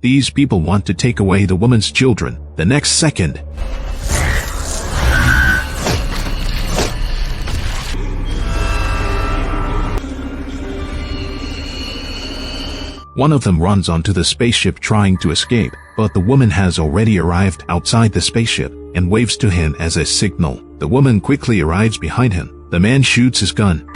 These people want to take away the woman's children. The next second, one of them runs onto the spaceship trying to escape, but the woman has already arrived outside the spaceship and waves to him as a signal. The woman quickly arrives behind him. The man shoots his gun,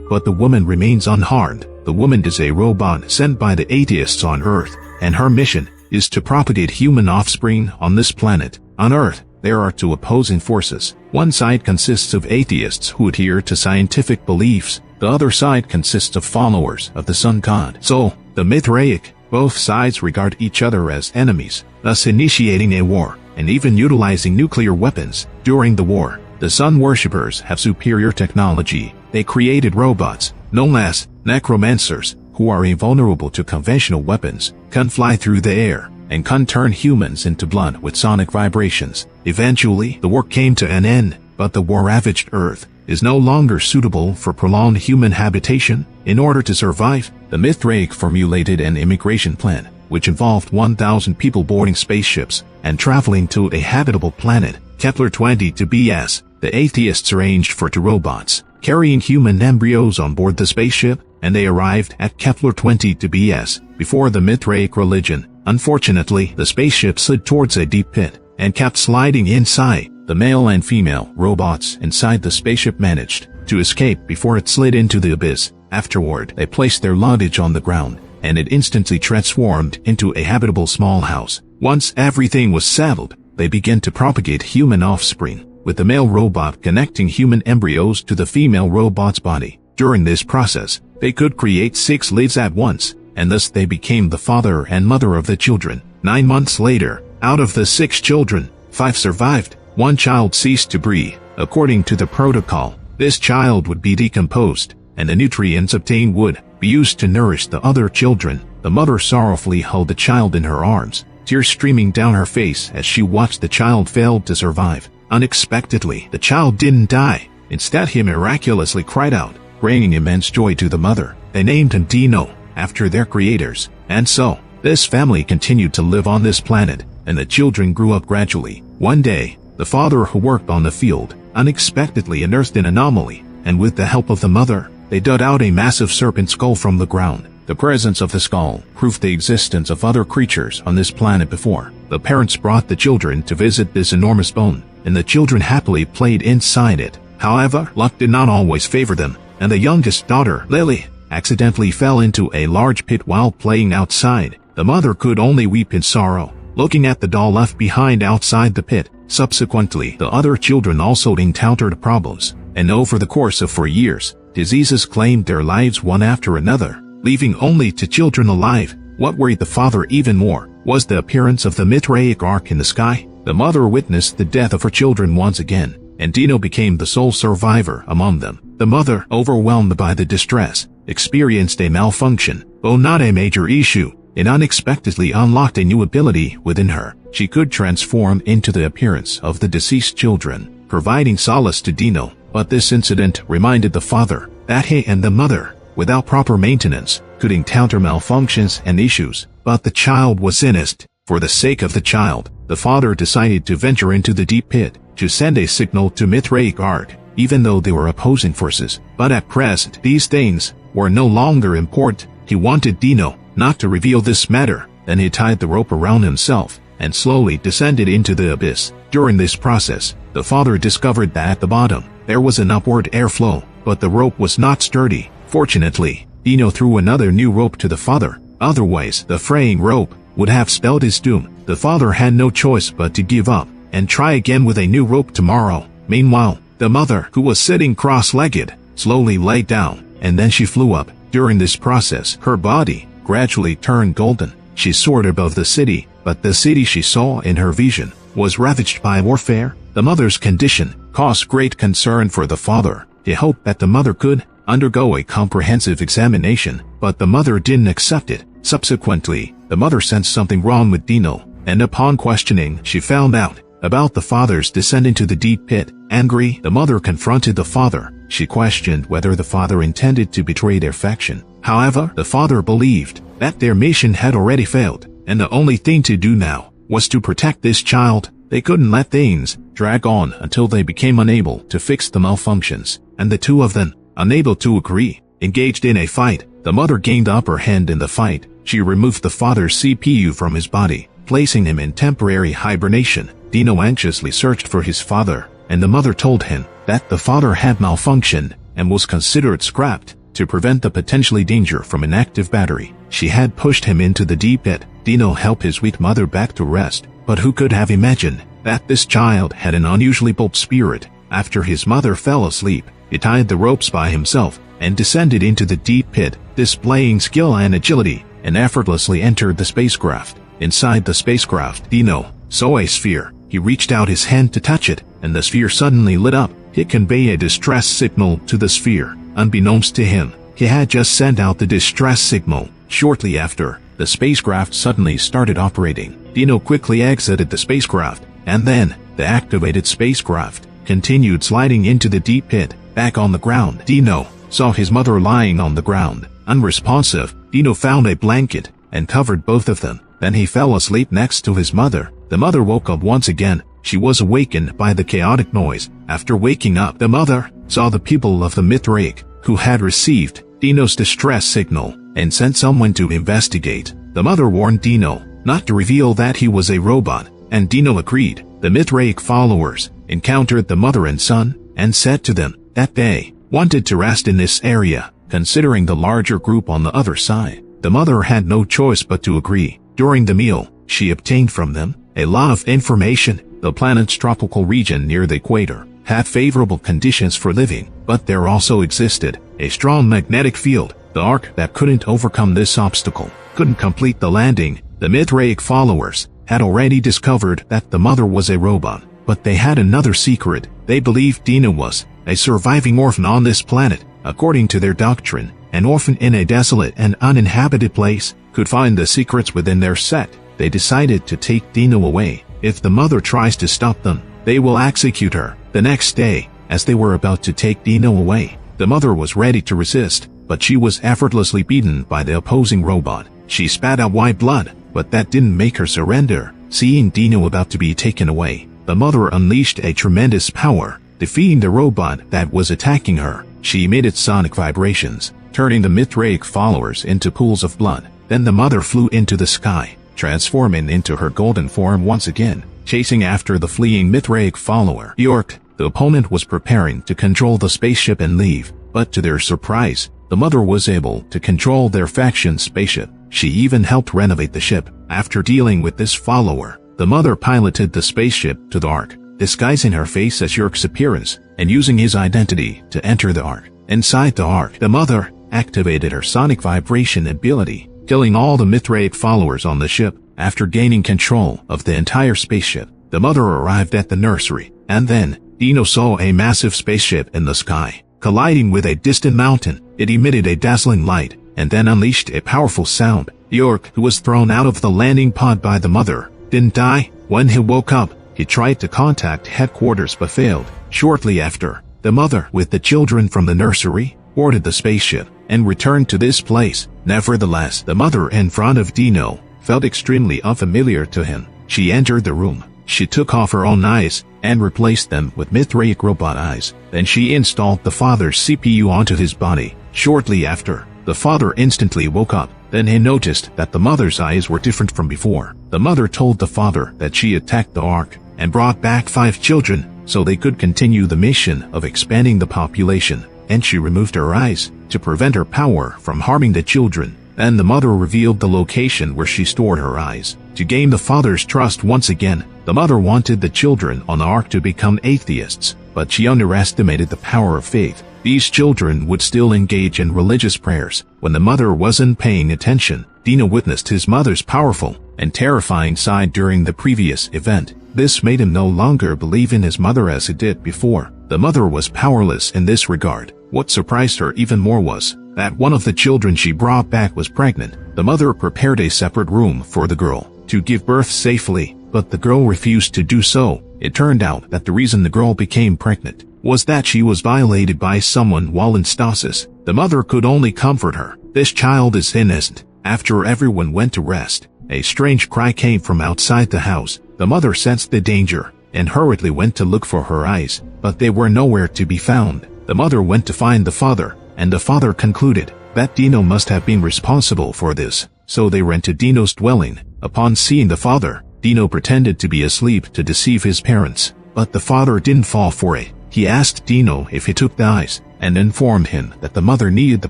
but the woman remains unharmed. The woman is a robot sent by the atheists on Earth, and her mission is to propagate human offspring on this planet. On Earth, there are two opposing forces. One side consists of atheists who adhere to scientific beliefs. The other side consists of followers of the sun god. So, the Mithraic, both sides regard each other as enemies, thus initiating a war, and even utilizing nuclear weapons. During the war, the sun worshippers have superior technology. They created robots, known as necromancers, who are invulnerable to conventional weapons, can fly through the air, and can turn humans into blood with sonic vibrations. Eventually, the war came to an end, but the war-ravaged Earth is no longer suitable for prolonged human habitation. In order to survive, the Mithraic formulated an immigration plan, which involved 1,000 people boarding spaceships and traveling to a habitable planet, Kepler 20 to BS. The atheists arranged for two robots, carrying human embryos on board the spaceship, and they arrived at Kepler 20 to BS before the Mithraic religion. Unfortunately, the spaceship slid towards a deep pit and kept sliding inside. The male and female robots inside the spaceship managed to escape before it slid into the abyss. Afterward, they placed their luggage on the ground, and it instantly transformed into a habitable small house. Once everything was settled, they began to propagate human offspring, with the male robot connecting human embryos to the female robot's body. During this process, they could create 6 lids at once, and thus they became the father and mother of the children. 9 months later, out of the 6 children, 5 survived. 1 child ceased to breathe. According to the protocol, this child would be decomposed, and the nutrients obtained would be used to nourish the other children. The mother sorrowfully held the child in her arms, tears streaming down her face as she watched the child fail to survive. Unexpectedly, the child didn't die. Instead, he miraculously cried out, bringing immense joy to the mother. They named him Dino, after their creators. And so, this family continued to live on this planet, and the children grew up gradually. One day, the father who worked on the field unexpectedly unearthed an anomaly, and with the help of the mother, they dug out a massive serpent skull from the ground. The presence of the skull proved the existence of other creatures on this planet before. The parents brought the children to visit this enormous bone, and the children happily played inside it. However, luck did not always favor them, and the youngest daughter, Lily, accidentally fell into a large pit while playing outside. The mother could only weep in sorrow, looking at the doll left behind outside the pit. Subsequently, the other children also encountered problems, and over the course of 4 years, diseases claimed their lives one after another, leaving only 2 children alive. What worried the father even more was the appearance of the Mithraic arc in the sky. The mother witnessed the death of her children once again, and Dino became the sole survivor among them. The mother, overwhelmed by the distress, experienced a malfunction. Though not a major issue, it unexpectedly unlocked a new ability within her. She could transform into the appearance of the deceased children, providing solace to Dino. But this incident reminded the father that he and the mother, without proper maintenance, could encounter malfunctions and issues. But the child was innocent. For the sake of the child, the father decided to venture into the deep pit to send a signal to Mithraic Arc, even though they were opposing forces. But at present, these things were no longer important. He wanted Dino not to reveal this matter. Then he tied the rope around himself and slowly descended into the abyss. During this process, the father discovered that at the bottom, there was an upward airflow, but the rope was not sturdy. Fortunately, Dino threw another new rope to the father. Otherwise, the fraying rope would have spelled his doom. The father had no choice but to give up and try again with a new rope tomorrow. Meanwhile, the mother, who was sitting cross-legged, slowly lay down, and then she flew up. During this process, her body gradually turned golden. She soared above the city, but the city she saw in her vision was ravaged by warfare. The mother's condition caused great concern for the father. He hoped that the mother could undergo a comprehensive examination, but the mother didn't accept it. Subsequently, the mother sensed something wrong with Dino, and upon questioning, she found out about the father's descent into the deep pit. Angry, the mother confronted the father. She questioned whether the father intended to betray their faction. However, the father believed that their mission had already failed, and the only thing to do now was to protect this child. They couldn't let things drag on until they became unable to fix the malfunctions, and the two of them, unable to agree, engaged in a fight. The mother gained the upper hand in the fight. She removed the father's CPU from his body, placing him in temporary hibernation. Dino anxiously searched for his father, and the mother told him that the father had malfunctioned and was considered scrapped to prevent the potentially danger from an active battery. She had pushed him into the deep pit. Dino helped his weak mother back to rest, but who could have imagined that this child had an unusually bold spirit? After his mother fell asleep, he tied the ropes by himself and descended into the deep pit, displaying skill and agility, and effortlessly entered the spacecraft. Inside the spacecraft, Dino saw a sphere. He reached out his hand to touch it, and the sphere suddenly lit up. He conveyed a distress signal to the sphere. Unbeknownst to him, he had just sent out the distress signal. Shortly after, the spacecraft suddenly started operating. Dino quickly exited the spacecraft, and then the activated spacecraft continued sliding into the deep pit. Back on the ground, Dino saw his mother lying on the ground, unresponsive. Dino found a blanket and covered both of them. Then he fell asleep next to his mother. The mother woke up once again. She was awakened by the chaotic noise. After waking up, the mother saw the people of the Mithraic, who had received Dino's distress signal and sent someone to investigate. The mother warned Dino not to reveal that he was a robot, and Dino agreed. The Mithraic followers encountered the mother and son and said to them that they wanted to rest in this area, considering the larger group on the other side. The mother had no choice but to agree. During the meal, she obtained from them a lot of information. The planet's tropical region near the equator had favorable conditions for living, but there also existed a strong magnetic field. The Ark that couldn't overcome this obstacle couldn't complete the landing. The Mithraic followers had already discovered that the mother was a robot, but they had another secret. They believed Dino was a surviving orphan on this planet. According to their doctrine, an orphan in a desolate and uninhabited place could find the secrets within their sect. They decided to take Dino away. If the mother tries to stop them, they will execute her. The next day, as they were about to take Dino away, the mother was ready to resist, but she was effortlessly beaten by the opposing robot. She spat out white blood, but that didn't make her surrender. Seeing Dino about to be taken away, the mother unleashed a tremendous power, defeating the robot that was attacking her. She emitted sonic vibrations, turning the Mithraic followers into pools of blood. Then the mother flew into the sky, transforming into her golden form once again, chasing after the fleeing Mithraic follower. York, the opponent, was preparing to control the spaceship and leave, but to their surprise, the mother was able to control their faction's spaceship. She even helped renovate the ship. After dealing with this follower, the mother piloted the spaceship to the Ark, disguising her face as York's appearance and using his identity to enter the Ark. Inside the Ark, the mother activated her sonic vibration ability, killing all the Mithraic followers on the ship. After gaining control of the entire spaceship, the mother arrived at the nursery, and then Dino saw a massive spaceship in the sky, colliding with a distant mountain. It emitted a dazzling light, and then unleashed a powerful sound. York, who was thrown out of the landing pod by the mother, didn't die. When he woke up, he tried to contact headquarters but failed. Shortly after, the mother, with the children from the nursery, boarded the spaceship and returned to this place. Nevertheless, the mother in front of Dino felt extremely unfamiliar to him. She entered the room. She took off her own eyes and replaced them with Mithraic robot eyes. Then she installed the father's CPU onto his body. Shortly after, the father instantly woke up. Then he noticed that the mother's eyes were different from before. The mother told the father that she attacked the Ark and brought back 5 children so they could continue the mission of expanding the population, and she removed her eyes to prevent her power from harming the children. Then the mother revealed the location where she stored her eyes. To gain the father's trust once again, the mother wanted the children on the Ark to become atheists, but she underestimated the power of faith. These children would still engage in religious prayers. When the mother wasn't paying attention, Dino witnessed his mother's powerful and terrifying side during the previous event. This made him no longer believe in his mother as he did before. The mother was powerless in this regard. What surprised her even more was that one of the children she brought back was pregnant. The mother prepared a separate room for the girl to give birth safely, but the girl refused to do so. It turned out that the reason the girl became pregnant was that she was violated by someone while in stasis. The mother could only comfort her. This child is innocent. After everyone went to rest, a strange cry came from outside the house. The mother sensed the danger and hurriedly went to look for her eyes, but they were nowhere to be found. The mother went to find the father, and the father concluded that Dino must have been responsible for this, so they ran to Dino's dwelling. Upon seeing the father, Dino pretended to be asleep to deceive his parents, but the father didn't fall for it. He asked Dino if he took the eyes, and informed him that the mother needed the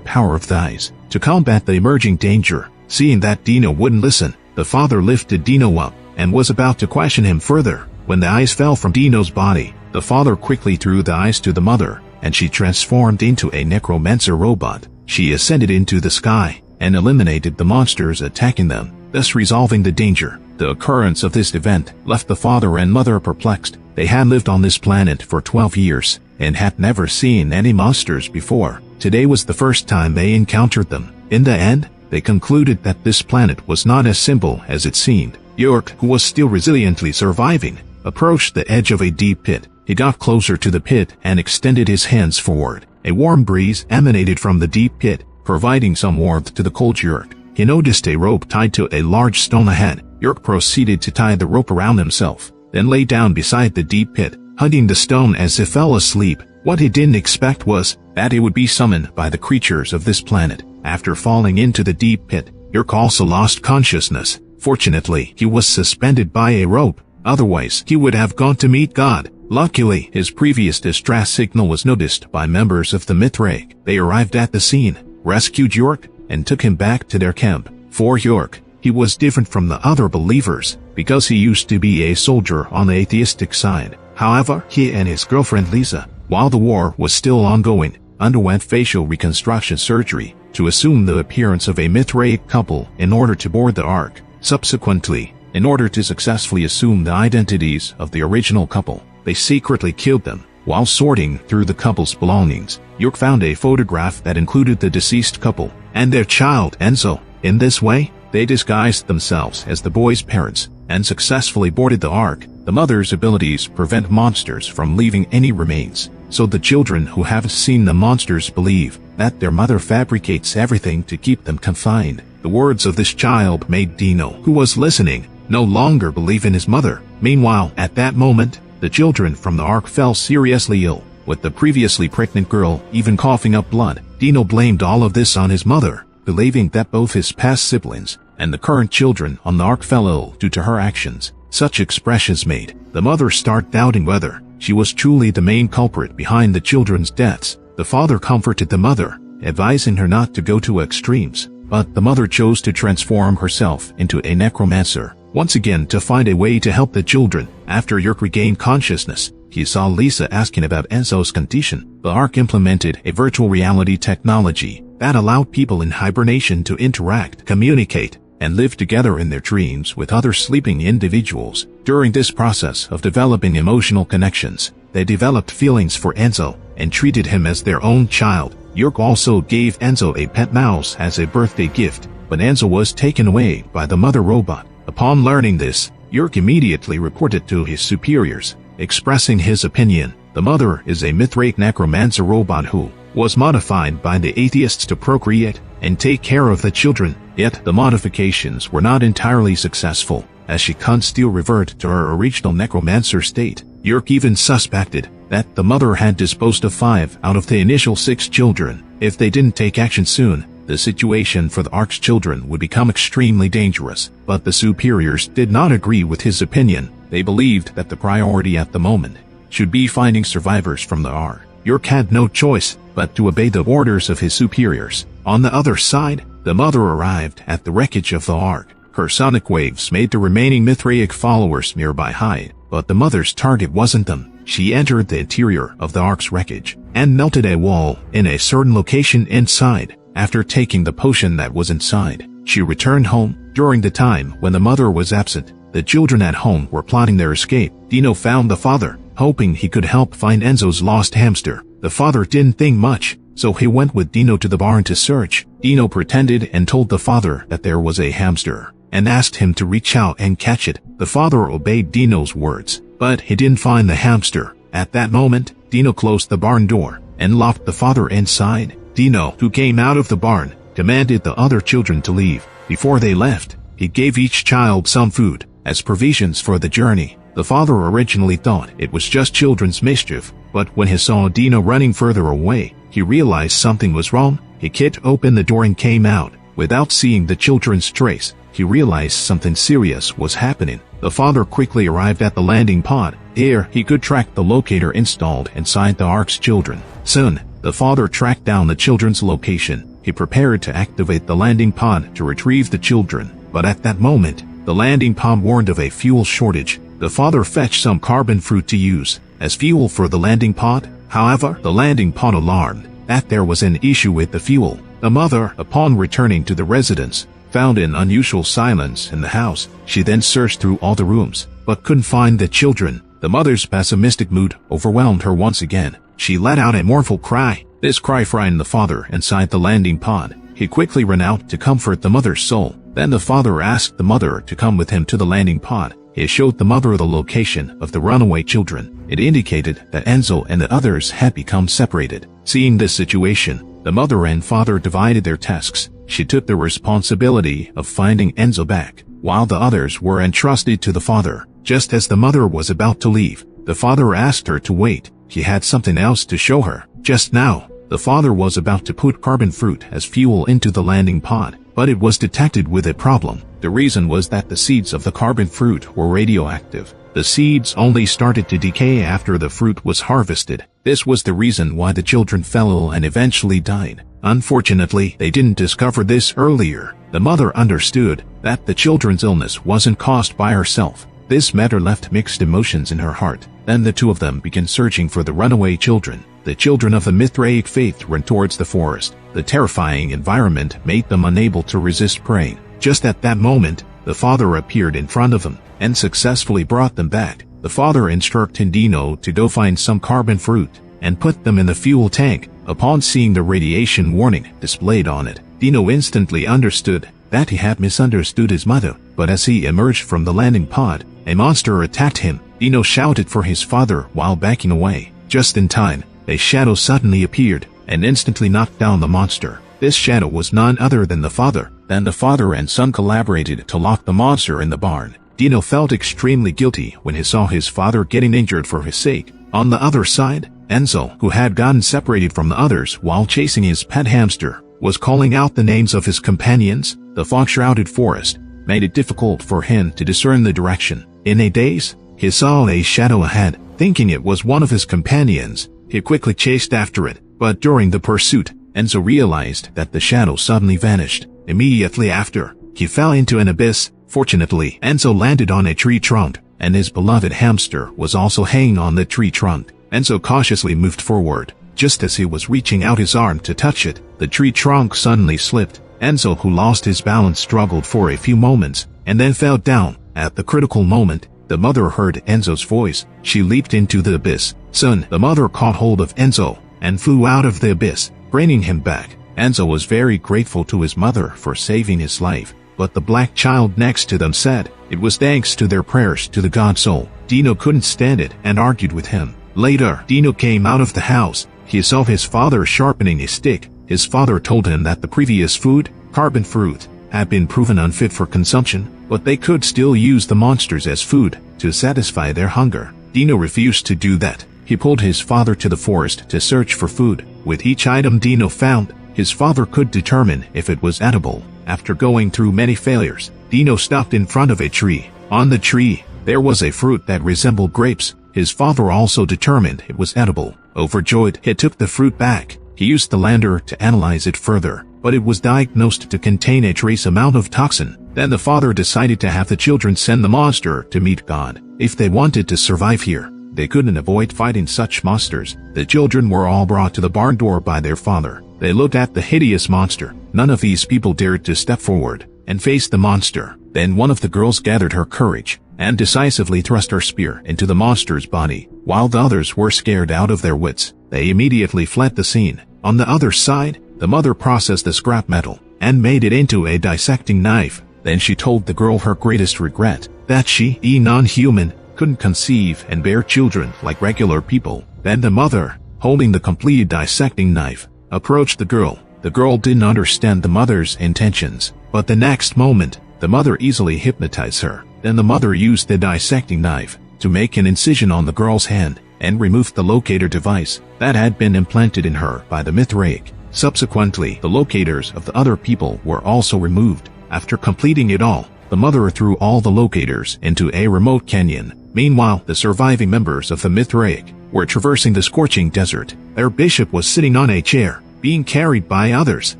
power of the eyes to combat the emerging danger. Seeing that Dino wouldn't listen, the father lifted Dino up and was about to question him further. When the eyes fell from Dino's body, the father quickly threw the eyes to the mother, and she transformed into a necromancer robot. She ascended into the sky and eliminated the monsters attacking them, thus resolving the danger. The occurrence of this event left the father and mother perplexed. They had lived on this planet for 12 years and had never seen any monsters before. Today was the first time they encountered them. In the end, they concluded that this planet was not as simple as it seemed. York, who was still resiliently surviving, approached the edge of a deep pit. He got closer to the pit and extended his hands forward. A warm breeze emanated from the deep pit, providing some warmth to the cold York. He noticed a rope tied to a large stone ahead. York proceeded to tie the rope around himself, then lay down beside the deep pit, hugging the stone as he fell asleep. What he didn't expect was that he would be summoned by the creatures of this planet. After falling into the deep pit, York also lost consciousness. Fortunately, he was suspended by a rope. Otherwise, he would have gone to meet God. Luckily, his previous distress signal was noticed by members of the Mithraic. They arrived at the scene, rescued York, and took him back to their camp. For York, he was different from the other believers because he used to be a soldier on the atheistic side. However, he and his girlfriend Lisa, while the war was still ongoing, underwent facial reconstruction surgery to assume the appearance of a Mithraic couple in order to board the Ark. Subsequently, in order to successfully assume the identities of the original couple, they secretly killed them. While sorting through the couple's belongings, York found a photograph that included the deceased couple and their child Enzo. In this way, they disguised themselves as the boy's parents and successfully boarded the Ark. The mother's abilities prevent monsters from leaving any remains, so the children who haven't seen the monsters believe that their mother fabricates everything to keep them confined. The words of this child made Dino, who was listening, no longer believe in his mother. Meanwhile, at that moment, the children from the Ark fell seriously ill, with the previously pregnant girl even coughing up blood. Dino blamed all of this on his mother, believing that both his past siblings and the current children on the Ark fell ill due to her actions. Such expressions made the mother start doubting whether she was truly the main culprit behind the children's deaths. The father comforted the mother, advising her not to go to extremes, but the mother chose to transform herself into a necromancer, once again to find a way to help the children. After York regained consciousness, he saw Lisa asking about Enzo's condition. The Ark implemented a virtual reality technology that allowed people in hibernation to interact, communicate, and live together in their dreams with other sleeping individuals. During this process of developing emotional connections, they developed feelings for Enzo and treated him as their own child. York also gave Enzo a pet mouse as a birthday gift, but Enzo was taken away by the mother robot. Upon learning this, York immediately reported to his superiors, expressing his opinion. The mother is a Mithraic necromancer robot who was modified by the atheists to procreate and take care of the children. Yet the modifications were not entirely successful, as she can't still revert to her original necromancer state. York even suspected that the mother had disposed of 5 out of the initial 6 children. If they didn't take action soon, the situation for the Ark's children would become extremely dangerous. But the superiors did not agree with his opinion. They believed that the priority at the moment should be finding survivors from the Ark. York had no choice but to obey the orders of his superiors. On the other side, the mother arrived at the wreckage of the Ark. Her sonic waves made the remaining Mithraic followers nearby hide, but the mother's target wasn't them. She entered the interior of the Ark's wreckage and melted a wall in a certain location inside. After taking the potion that was inside, she returned home. During the time when the mother was absent, the children at home were plotting their escape. Dino found the father, hoping he could help find Enzo's lost hamster. The father didn't think much, so he went with Dino to the barn to search. Dino pretended and told the father that there was a hamster, and asked him to reach out and catch it. The father obeyed Dino's words, but he didn't find the hamster. At that moment, Dino closed the barn door and locked the father inside. Dino, who came out of the barn, commanded the other children to leave. Before they left, he gave each child some food as provisions for the journey. The father originally thought it was just children's mischief, but when he saw Dino running further away, he realized something was wrong. He kicked open the door and came out. Without seeing the children's trace, he realized something serious was happening. The father quickly arrived at the landing pod. Here, he could track the locator installed inside the Ark's children. Soon, the father tracked down the children's location. He prepared to activate the landing pod to retrieve the children. But at that moment, the landing pod warned of a fuel shortage. The father fetched some carbon fruit to use as fuel for the landing pod. However, the landing pod alarmed that there was an issue with the fuel. The mother, upon returning to the residence, found an unusual silence in the house. She then searched through all the rooms, but couldn't find the children. The mother's pessimistic mood overwhelmed her once again. She let out a mournful cry. This cry frightened the father inside the landing pod. He quickly ran out to comfort the mother's soul. Then the father asked the mother to come with him to the landing pod. He showed the mother the location of the runaway children. It indicated that Enzo and the others had become separated. Seeing this situation, the mother and father divided their tasks. She took the responsibility of finding Enzo back, while the others were entrusted to the father. Just as the mother was about to leave, the father asked her to wait. He had something else to show her. Just now, the father was about to put carbon fruit as fuel into the landing pod, but it was detected with a problem. The reason was that the seeds of the carbon fruit were radioactive. The seeds only started to decay after the fruit was harvested. This was the reason why the children fell ill and eventually died. Unfortunately, they didn't discover this earlier. The mother understood that the children's illness wasn't caused by herself. This matter left mixed emotions in her heart. Then the two of them began searching for the runaway children. The children of the Mithraic faith ran towards the forest. The terrifying environment made them unable to resist praying. Just at that moment, the father appeared in front of them and successfully brought them back. The father instructed Dino to go find some carbon fruit and put them in the fuel tank. Upon seeing the radiation warning displayed on it, Dino instantly understood that he had misunderstood his mother. But as he emerged from the landing pod, a monster attacked him. Dino shouted for his father while backing away. Just in time, a shadow suddenly appeared and instantly knocked down the monster. This shadow was none other than the father. Then the father and son collaborated to lock the monster in the barn. Dino felt extremely guilty when he saw his father getting injured for his sake. On the other side, Enzo, who had gotten separated from the others while chasing his pet hamster, was calling out the names of his companions. The fog-shrouded forest made it difficult for him to discern the direction. In a daze, he saw a shadow ahead. Thinking it was one of his companions, he quickly chased after it. But during the pursuit, Enzo realized that the shadow suddenly vanished. Immediately after, he fell into an abyss. Fortunately, Enzo landed on a tree trunk, and his beloved hamster was also hanging on the tree trunk. Enzo cautiously moved forward. Just as he was reaching out his arm to touch it, the tree trunk suddenly slipped. Enzo, who lost his balance, struggled for a few moments, and then fell down. At the critical moment, the mother heard Enzo's voice. She leaped into the abyss. Soon, the mother caught hold of Enzo and flew out of the abyss, bringing him back. Enzo was very grateful to his mother for saving his life, but the black child next to them said it was thanks to their prayers to the god soul. Dino couldn't stand it and argued with him. Later, Dino came out of the house. He saw his father sharpening a stick. His father told him that the previous food, carbon fruit, had been proven unfit for consumption, but they could still use the monsters as food to satisfy their hunger. Dino refused to do that. He pulled his father to the forest to search for food. With each item Dino found, his father could determine if it was edible. After going through many failures, Dino stopped in front of a tree. On the tree, there was a fruit that resembled grapes. His father also determined it was edible. Overjoyed, he took the fruit back. He used the lander to analyze it further, but it was diagnosed to contain a trace amount of toxin. Then the father decided to have the children send the monster to meet God. If they wanted to survive here, they couldn't avoid fighting such monsters. The children were all brought to the barn door by their father. They looked at the hideous monster. None of these people dared to step forward and face the monster. Then one of the girls gathered her courage and decisively thrust her spear into the monster's body. While the others were scared out of their wits, they immediately fled the scene. On the other side, the mother processed the scrap metal and made it into a dissecting knife. Then she told the girl her greatest regret, that she, a non-human, couldn't conceive and bear children like regular people. Then the mother, holding the completed dissecting knife, approached the girl. The girl didn't understand the mother's intentions, but the next moment, the mother easily hypnotized her. Then the mother used the dissecting knife to make an incision on the girl's hand and removed the locator device that had been implanted in her by the Mithraic. Subsequently, the locators of the other people were also removed. After completing it all, the mother threw all the locators into a remote canyon. Meanwhile, the surviving members of the Mithraic were traversing the scorching desert. Their bishop was sitting on a chair, being carried by others.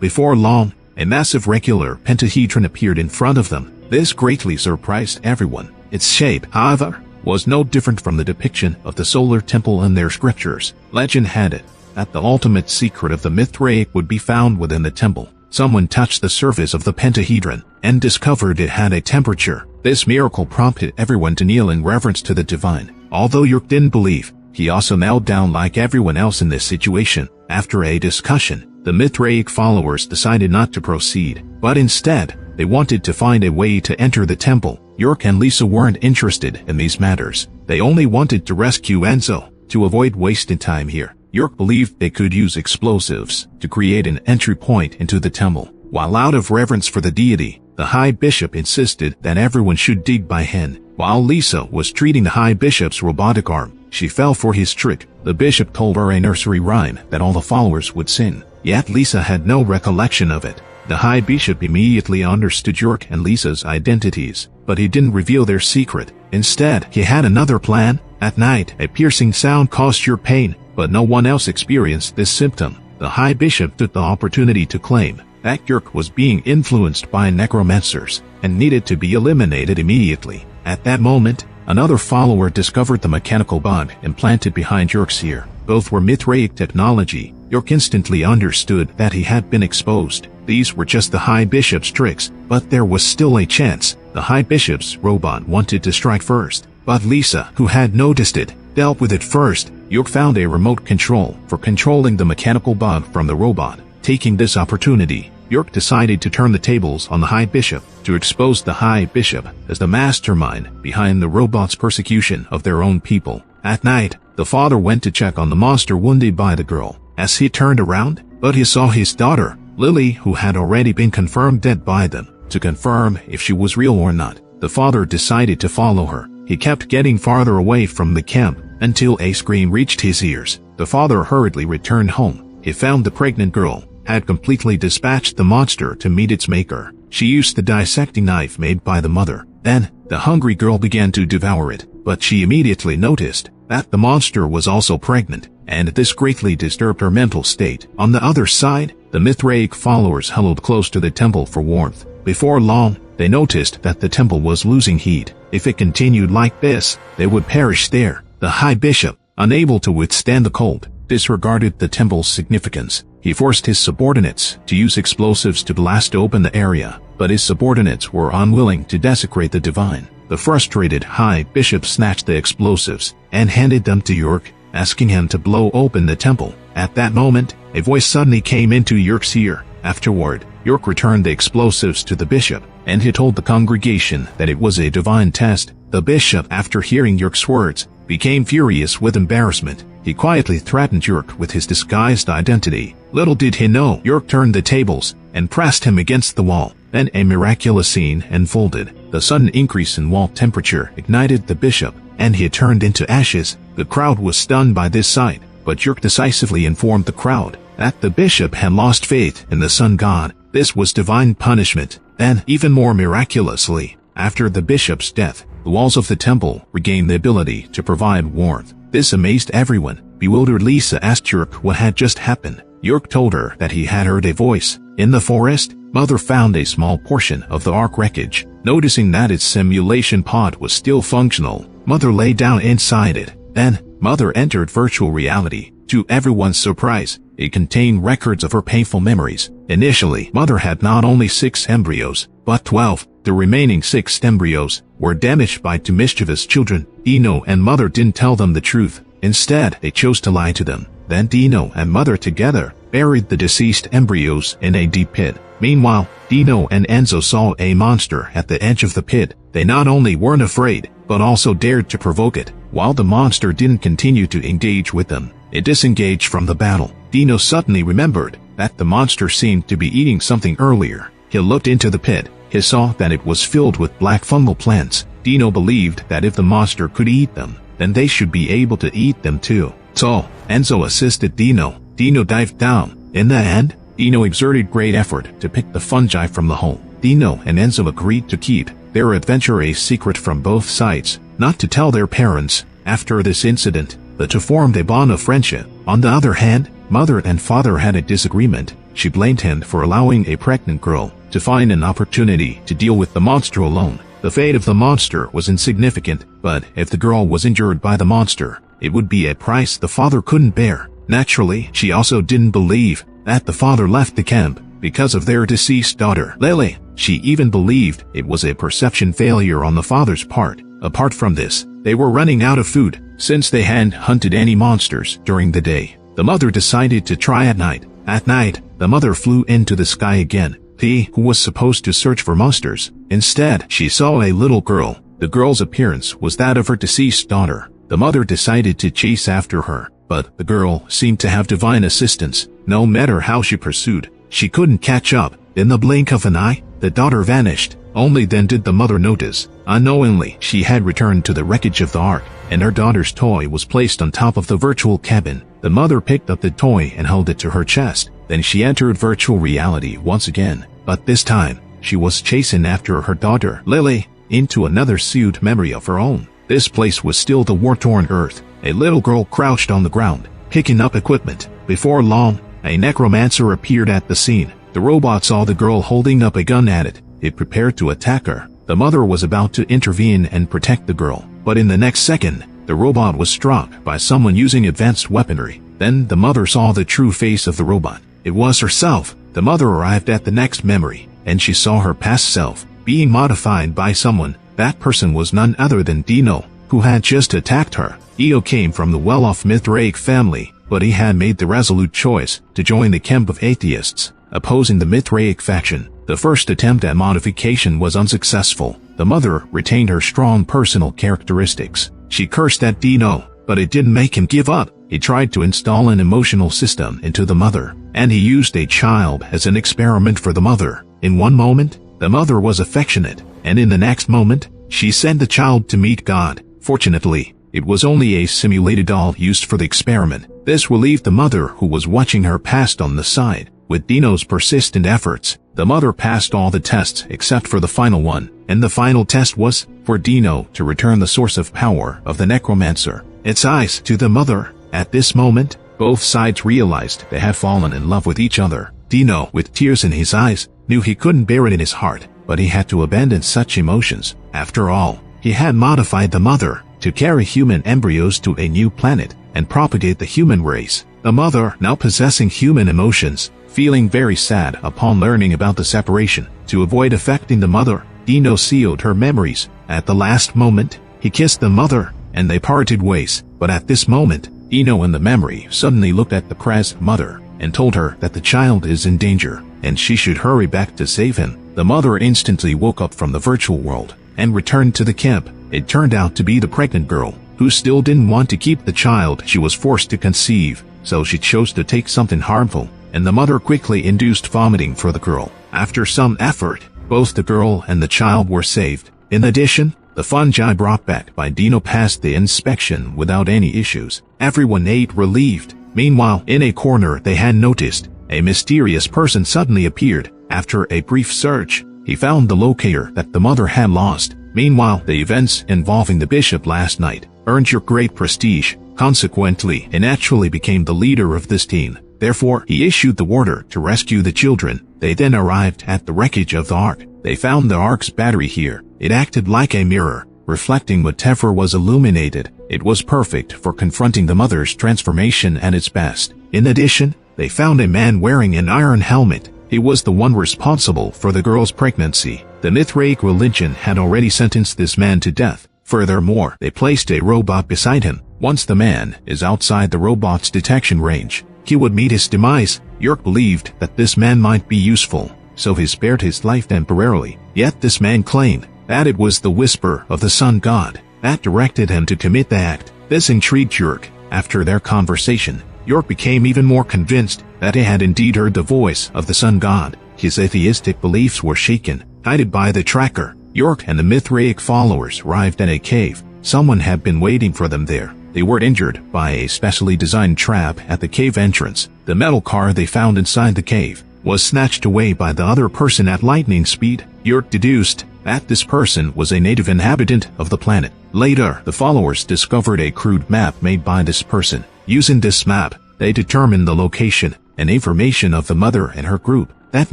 Before long, a massive regular pentahedron appeared in front of them. This greatly surprised everyone. Its shape, however, was no different from the depiction of the solar temple in their scriptures. Legend had it that the ultimate secret of the Mithraic would be found within the temple. Someone touched the surface of the pentahedron and discovered it had a temperature. This miracle prompted everyone to kneel in reverence to the divine. Although Yurk didn't believe, he also knelt down like everyone else in this situation. After a discussion, the Mithraic followers decided not to proceed, but instead, they wanted to find a way to enter the temple. Yurk and Lisa weren't interested in these matters. They only wanted to rescue Enzo. To avoid wasting time here, Yurk believed they could use explosives to create an entry point into the temple. While out of reverence for the deity, the High Bishop insisted that everyone should dig by hand. While Lisa was treating the High Bishop's robotic arm, she fell for his trick. The bishop told her a nursery rhyme that all the followers would sing, yet Lisa had no recollection of it. The High Bishop immediately understood Yurk and Lisa's identities, but he didn't reveal their secret. Instead, he had another plan. At night, a piercing sound caused Yurk pain, but no one else experienced this symptom. The High Bishop took the opportunity to claim that Yurk was being influenced by necromancers and needed to be eliminated immediately. At that moment, another follower discovered the mechanical bug implanted behind Yurk's ear. Both were Mithraic technology. Yurk instantly understood that he had been exposed. These were just the High Bishop's tricks, but there was still a chance. The High Bishop's robot wanted to strike first, but Lisa, who had noticed it, dealt with it first. Yurk found a remote control for controlling the mechanical bug from the robot. Taking this opportunity, Yurk decided to turn the tables on the High Bishop to expose the High Bishop as the mastermind behind the robot's persecution of their own people. At night, the father went to check on the monster wounded by the girl. As he turned around, but he saw his daughter, Lily, who had already been confirmed dead by them. To confirm if she was real or not, the father decided to follow her. He kept getting farther away from the camp until a scream reached his ears. The father hurriedly returned home. He found the pregnant girl had completely dispatched the monster to meet its maker. She used the dissecting knife made by the mother. Then, the hungry girl began to devour it, but she immediately noticed that the monster was also pregnant, and this greatly disturbed her mental state. On the other side, the Mithraic followers huddled close to the temple for warmth. Before long, they noticed that the temple was losing heat. If it continued like this, they would perish there. The High Bishop, unable to withstand the cold, disregarded the temple's significance. He forced his subordinates to use explosives to blast open the area, but his subordinates were unwilling to desecrate the divine. The frustrated High Bishop snatched the explosives and handed them to Yurk, asking him to blow open the temple. At that moment, a voice suddenly came into Yurk's ear. Afterward, Yurk returned the explosives to the bishop, and he told the congregation that it was a divine test. The bishop, after hearing Yurk's words, became furious with embarrassment. He quietly threatened Yurk with his disguised identity. Little did he know, Yurk turned the tables and pressed him against the wall. Then a miraculous scene unfolded. The sudden increase in wall temperature ignited the bishop, and he turned into ashes. The crowd was stunned by this sight, but Yurk decisively informed the crowd that the bishop had lost faith in the sun god. This was divine punishment. Then, even more miraculously, after the bishop's death, the walls of the temple regained the ability to provide warmth. This amazed everyone. Bewildered Lisa asked Yurk what had just happened. Yurk told her that he had heard a voice. In the forest, Mother found a small portion of the ark wreckage. Noticing that its simulation pod was still functional, Mother lay down inside it. Then, Mother entered virtual reality. To everyone's surprise, it contained records of her painful memories. Initially, Mother had not only 6 embryos, but 12. The remaining 6 embryos were damaged by 2 mischievous children. Dino and Mother didn't tell them the truth. Instead, they chose to lie to them. Then Dino and Mother together buried the deceased embryos in a deep pit. Meanwhile, Dino and Enzo saw a monster at the edge of the pit. They not only weren't afraid, but also dared to provoke it. While the monster didn't continue to engage with them, it disengaged from the battle. Dino suddenly remembered that the monster seemed to be eating something earlier. He looked into the pit. He saw that it was filled with black fungal plants. Dino believed that if the monster could eat them, then they should be able to eat them too. So, Enzo assisted Dino. Dino dived down. In the end, Dino exerted great effort to pick the fungi from the hole. Dino and Enzo agreed to keep their adventure a secret from both sides, not to tell their parents after this incident, but to form a bond of friendship. On the other hand, mother and father had a disagreement. She blamed him for allowing a pregnant girl to find an opportunity to deal with the monster alone. The fate of the monster was insignificant, but if the girl was injured by the monster, it would be a price the father couldn't bear. Naturally, she also didn't believe that the father left the camp because of their deceased daughter, Lily. She even believed it was a perception failure on the father's part. Apart from this, they were running out of food since they hadn't hunted any monsters during the day. The mother decided to try at night. At night, the mother flew into the sky again. He who was supposed to search for monsters. Instead, she saw a little girl. The girl's appearance was that of her deceased daughter. The mother decided to chase after her, but the girl seemed to have divine assistance. No matter how she pursued, she couldn't catch up. In the blink of an eye, the daughter vanished. Only then did the mother notice. Unknowingly, she had returned to the wreckage of the ark, and her daughter's toy was placed on top of the virtual cabin. The mother picked up the toy and held it to her chest. Then she entered virtual reality once again, but this time, she was chasing after her daughter, Lily, into another sealed memory of her own. This place was still the war-torn earth. A little girl crouched on the ground, picking up equipment. Before long, a necromancer appeared at the scene. The robot saw the girl holding up a gun at it. It prepared to attack her. The mother was about to intervene and protect the girl, but in the next second, the robot was struck by someone using advanced weaponry. Then the mother saw the true face of the robot. It was herself. The mother arrived at the next memory, and she saw her past self being modified by someone. That person was none other than Dino, who had just attacked her. Dino came from the well-off Mithraic family, but he had made the resolute choice to join the camp of atheists, opposing the Mithraic faction. The first attempt at modification was unsuccessful. The mother retained her strong personal characteristics. She cursed at Dino, but it didn't make him give up. He tried to install an emotional system into the mother, and he used a child as an experiment for the mother. In one moment, the mother was affectionate, and in the next moment, she sent the child to meet God. Fortunately, it was only a simulated doll used for the experiment. This relieved the mother, who was watching her past on the side. With Dino's persistent efforts, the mother passed all the tests except for the final one, and the final test was for Dino to return the source of power of the necromancer, its eyes, to the mother. At this moment, both sides realized they had fallen in love with each other. Dino, with tears in his eyes, knew he couldn't bear it in his heart, but he had to abandon such emotions. After all, he had modified the mother to carry human embryos to a new planet and propagate the human race. The mother, now possessing human emotions, feeling very sad upon learning about the separation. To avoid affecting the mother, Dino sealed her memories. At the last moment, he kissed the mother, and they parted ways. But at this moment, Dino in the memory suddenly looked at the Krez mother and told her that the child is in danger, and she should hurry back to save him. The mother instantly woke up from the virtual world and returned to the camp. It turned out to be the pregnant girl, who still didn't want to keep the child she was forced to conceive, so she chose to take something harmful, and the mother quickly induced vomiting for the girl. After some effort, both the girl and the child were saved. In addition, the fungi brought back by Dino passed the inspection without any issues. Everyone ate relieved. Meanwhile, in a corner they had noticed, a mysterious person suddenly appeared. After a brief search, he found the locator that the mother had lost. Meanwhile, the events involving the bishop last night earned your great prestige. Consequently, he naturally became the leader of this team. Therefore, he issued the order to rescue the children. They then arrived at the wreckage of the ark. They found the ark's battery here. It acted like a mirror, reflecting whatever was illuminated. It was perfect for confronting the mother's transformation at its best. In addition, they found a man wearing an iron helmet. He was the one responsible for the girl's pregnancy. The Mithraic religion had already sentenced this man to death. Furthermore, they placed a robot beside him. Once the man is outside the robot's detection range, he would meet his demise. York believed that this man might be useful, so he spared his life temporarily. Yet this man claimed that it was the whisper of the sun god that directed him to commit the act. This intrigued York. After their conversation, York became even more convinced that he had indeed heard the voice of the sun god. His atheistic beliefs were shaken. Guided by the tracker, York and the Mithraic followers arrived at a cave. Someone had been waiting for them there. They were injured by a specially designed trap at the cave entrance. The metal car they found inside the cave was snatched away by the other person at lightning speed. York deduced that this person was a native inhabitant of the planet. Later, the followers discovered a crude map made by this person. Using this map, they determined the location and information of the mother and her group. That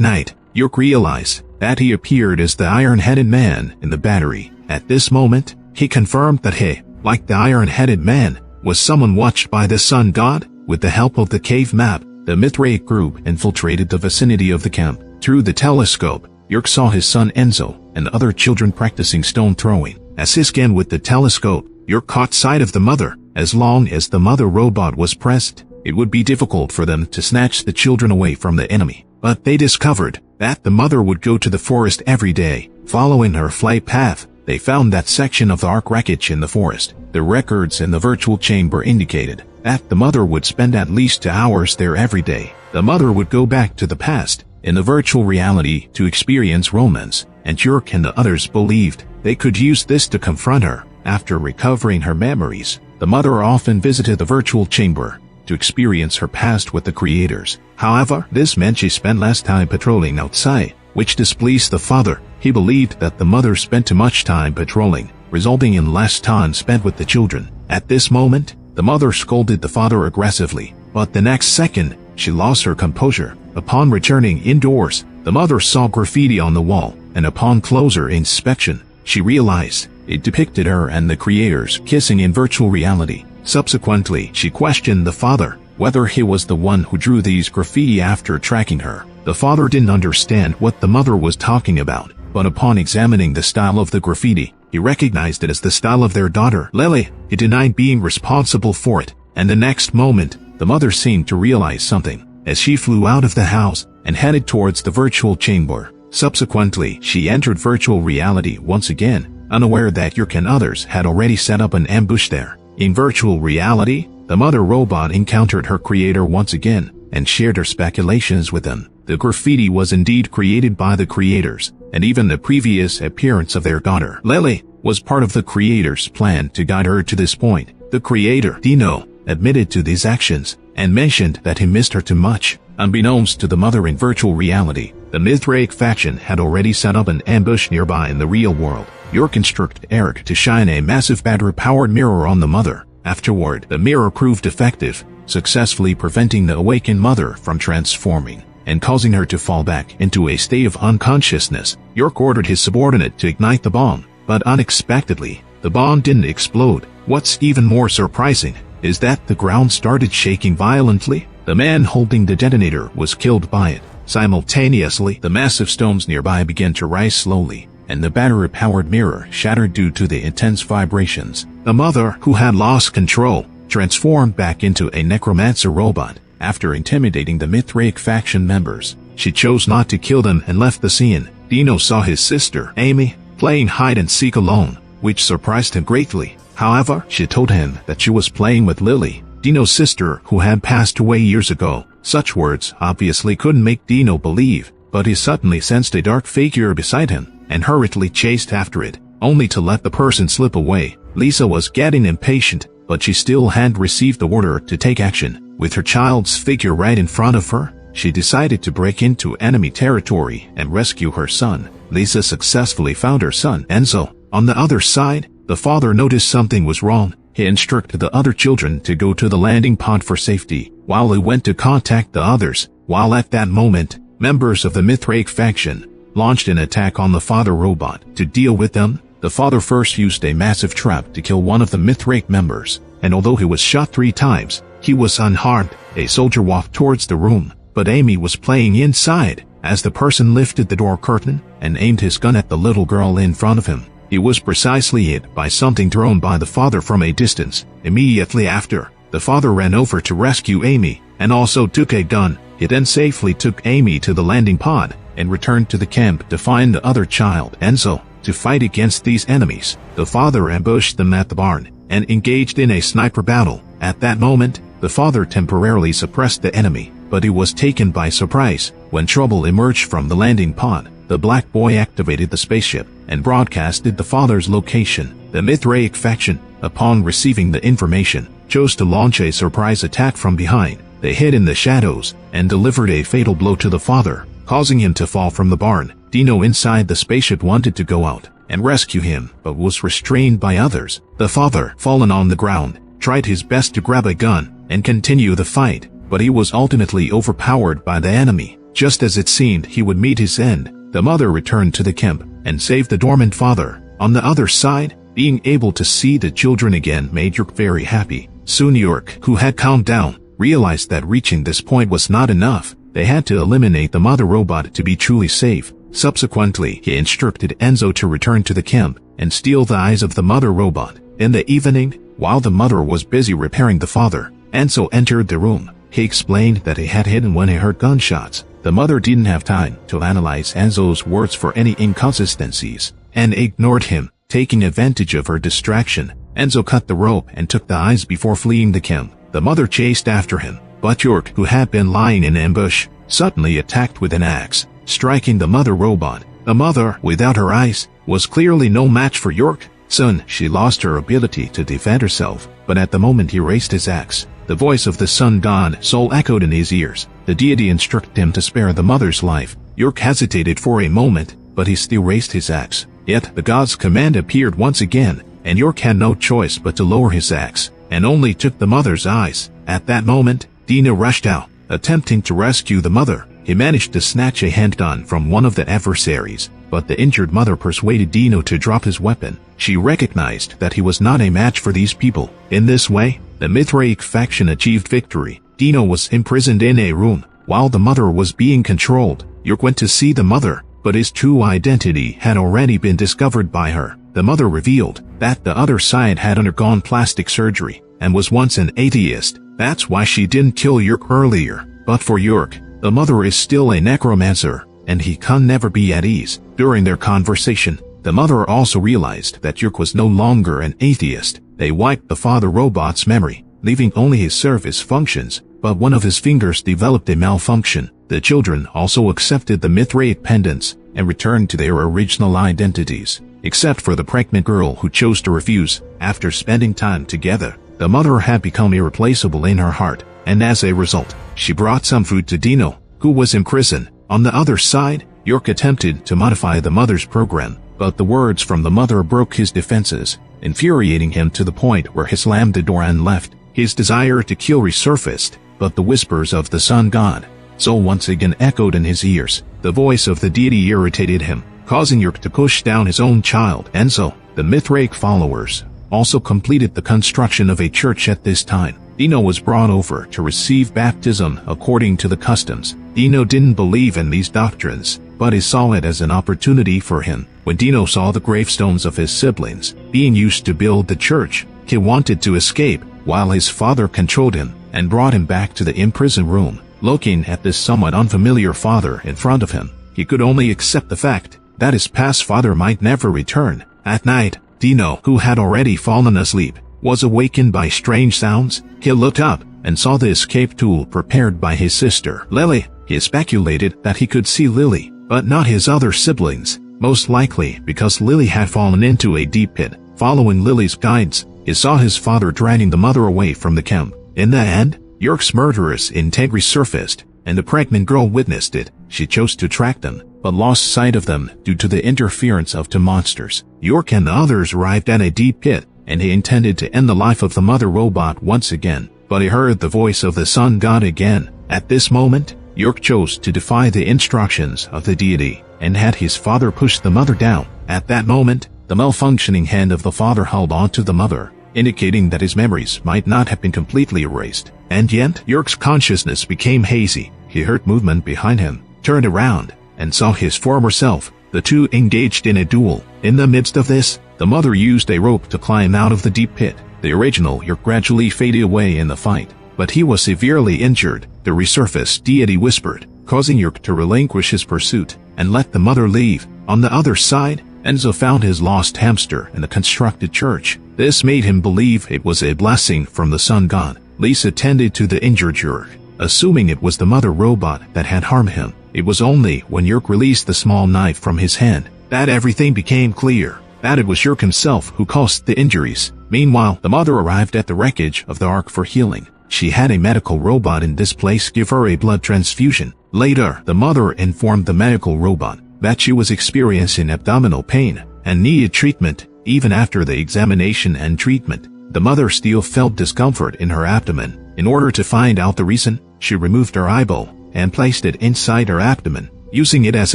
night, York realized that he appeared as the iron-headed man in the battery. At this moment, he confirmed that he, like the iron-headed man, was someone watched by the sun god. With the help of the cave map, the Mithraic group infiltrated the vicinity of the camp. Through the telescope, York saw his son Enzo and other children practicing stone throwing. As he scanned with the telescope, York caught sight of the mother. As long as the mother robot was present, it would be difficult for them to snatch the children away from the enemy. But they discovered that the mother would go to the forest every day. Following her flight path, they found that section of the ark wreckage in the forest. The records in the virtual chamber indicated that the mother would spend at least 2 hours there every day. The mother would go back to the past in the virtual reality to experience romance, and York and the others believed they could use this to confront her. After recovering her memories, the mother often visited the virtual chamber to experience her past with the creators. However, this meant she spent less time patrolling outside, which displeased the father. He believed that the mother spent too much time patrolling, resulting in less time spent with the children. At this moment, the mother scolded the father aggressively, but the next second, she lost her composure. Upon returning indoors, the mother saw graffiti on the wall, and upon closer inspection, she realized it depicted her and the creators kissing in virtual reality. Subsequently, she questioned the father whether he was the one who drew these graffiti after tracking her. The father didn't understand what the mother was talking about, but upon examining the style of the graffiti, he recognized it as the style of their daughter, Lily. He denied being responsible for it, and the next moment, the mother seemed to realize something as she flew out of the house and headed towards the virtual chamber. Subsequently, she entered virtual reality once again, unaware that York and others had already set up an ambush there. In virtual reality, the mother robot encountered her creator once again and shared her speculations with them. The graffiti was indeed created by the creators, and even the previous appearance of their daughter, Lily, was part of the creators' plan to guide her to this point. The creator, Dino, admitted to these actions and mentioned that he missed her too much. Unbeknownst to the mother in virtual reality, the Mithraic faction had already set up an ambush nearby in the real world. York instructed Eric to shine a massive battery-powered mirror on the mother. Afterward, the mirror proved effective, successfully preventing the awakened mother from transforming and causing her to fall back into a state of unconsciousness. York ordered his subordinate to ignite the bomb, but unexpectedly, the bomb didn't explode. What's even more surprising is that the ground started shaking violently. The man holding the detonator was killed by it. Simultaneously, the massive stones nearby began to rise slowly, and the battery-powered mirror shattered due to the intense vibrations. The mother, who had lost control, transformed back into a necromancer robot. After intimidating the Mithraic faction members, she chose not to kill them and left the scene. Dino saw his sister, Amy, playing hide-and-seek alone, which surprised him greatly. However, she told him that she was playing with Lily, Dino's sister, who had passed away years ago. Such words obviously couldn't make Dino believe, but he suddenly sensed a dark figure beside him and hurriedly chased after it, only to let the person slip away. Lisa was getting impatient, but she still hadn't received the order to take action. With her child's figure right in front of her, she decided to break into enemy territory and rescue her son. Lisa successfully found her son, Enzo. On the other side, the father noticed something was wrong. He instructed the other children to go to the landing pod for safety, while he went to contact the others. While at that moment, members of the Mithraic faction launched an attack on the father robot. To deal with them, the father first used a massive trap to kill one of the Mithraic members, and although he was shot 3 times, he was unharmed. A soldier walked towards the room, but Amy was playing inside as the person lifted the door curtain and aimed his gun at the little girl in front of him. He was precisely hit by something thrown by the father from a distance. Immediately after, the father ran over to rescue Amy and also took a gun. He then safely took Amy to the landing pod and returned to the camp to find the other child, Enzo. To fight against these enemies, the father ambushed them at the barn and engaged in a sniper battle. At that moment, the father temporarily suppressed the enemy, but he was taken by surprise. When trouble emerged from the landing pod, the black boy activated the spaceship and broadcasted the father's location. The Mithraic faction, upon receiving the information, chose to launch a surprise attack from behind. They hid in the shadows and delivered a fatal blow to the father, causing him to fall from the barn. Dino inside the spaceship wanted to go out and rescue him, but was restrained by others. The father, fallen on the ground, tried his best to grab a gun and continue the fight, but he was ultimately overpowered by the enemy. Just as it seemed he would meet his end, the mother returned to the camp and saved the dormant father. On the other side, being able to see the children again made York very happy. Soon York, who had calmed down, realized that reaching this point was not enough. They had to eliminate the mother robot to be truly safe. Subsequently, he instructed Enzo to return to the camp and steal the eyes of the mother robot. In the evening, while the mother was busy repairing the father, Enzo entered the room. He explained that he had hidden when he heard gunshots. The mother didn't have time to analyze Enzo's words for any inconsistencies and ignored him. Taking advantage of her distraction, Enzo cut the rope and took the eyes before fleeing the camp. The mother chased after him, but York, who had been lying in ambush, suddenly attacked with an axe, striking the mother robot. The mother, without her eyes, was clearly no match for York. Soon, she lost her ability to defend herself, but at the moment he raised his axe, the voice of the sun god soul echoed in his ears. The deity instructed him to spare the mother's life. York hesitated for a moment, but he still raised his axe. Yet, the god's command appeared once again, and York had no choice but to lower his axe, and only took the mother's eyes. At that moment, Dino rushed out, attempting to rescue the mother. He managed to snatch a handgun from one of the adversaries, but the injured mother persuaded Dino to drop his weapon. She recognized that he was not a match for these people. In this way, the Mithraic faction achieved victory. Dino was imprisoned in a room, while the mother was being controlled. York went to see the mother, but his true identity had already been discovered by her. The mother revealed that the other side had undergone plastic surgery and was once an atheist. That's why she didn't kill York earlier. But for York, the mother is still a necromancer, and he can never be at ease. During their conversation, the mother also realized that York was no longer an atheist. They wiped the father robot's memory, leaving only his service functions, but one of his fingers developed a malfunction. The children also accepted the Mithraic pendants and returned to their original identities, except for the pregnant girl who chose to refuse. After spending time together, the mother had become irreplaceable in her heart, and as a result, she brought some food to Dino, who was in prison. On the other side, York attempted to modify the mother's program, but the words from the mother broke his defenses, infuriating him to the point where he slammed the door and left. His desire to kill resurfaced, but the whispers of the sun god soul once again echoed in his ears. The voice of the deity irritated him, causing York to push down his own child. Enzo, the Mithraic followers, also completed the construction of a church at this time. Dino was brought over to receive baptism according to the customs. Dino didn't believe in these doctrines, but he saw it as an opportunity for him. When Dino saw the gravestones of his siblings being used to build the church, he wanted to escape, while his father controlled him and brought him back to the imprisoned room. Looking at this somewhat unfamiliar father in front of him, he could only accept the fact that his past father might never return. At night, Dino, who had already fallen asleep, was awakened by strange sounds. He looked up and saw the escape tool prepared by his sister, Lily. He speculated that he could see Lily, but not his other siblings, most likely because Lily had fallen into a deep pit. Following Lily's guides, he saw his father dragging the mother away from the camp. In the end, York's murderous intent resurfaced, and the pregnant girl witnessed it. She chose to track them, but lost sight of them due to the interference of two monsters. York and the others arrived at a deep pit, and he intended to end the life of the mother robot once again, but he heard the voice of the sun god again. At this moment, York chose to defy the instructions of the deity, and had his father push the mother down. At that moment, the malfunctioning hand of the father held on to the mother, indicating that his memories might not have been completely erased. And yet, York's consciousness became hazy. He heard movement behind him, turned around, and saw his former self. The two engaged in a duel. In the midst of this, the mother used a rope to climb out of the deep pit. The original York gradually faded away in the fight, but he was severely injured. The resurfaced deity whispered, causing York to relinquish his pursuit and let the mother leave. On the other side, Enzo found his lost hamster in the constructed church. This made him believe it was a blessing from the sun god. Lisa tended to the injured York, assuming it was the mother robot that had harmed him. It was only when Yerk released the small knife from his hand that everything became clear, that it was Yerk himself who caused the injuries. Meanwhile, the mother arrived at the wreckage of the Ark for healing. She had a medical robot in this place give her a blood transfusion. Later, the mother informed the medical robot that she was experiencing abdominal pain and needed treatment. Even after the examination and treatment, the mother still felt discomfort in her abdomen. In order to find out the reason, she removed her eyeball and placed it inside her abdomen, using it as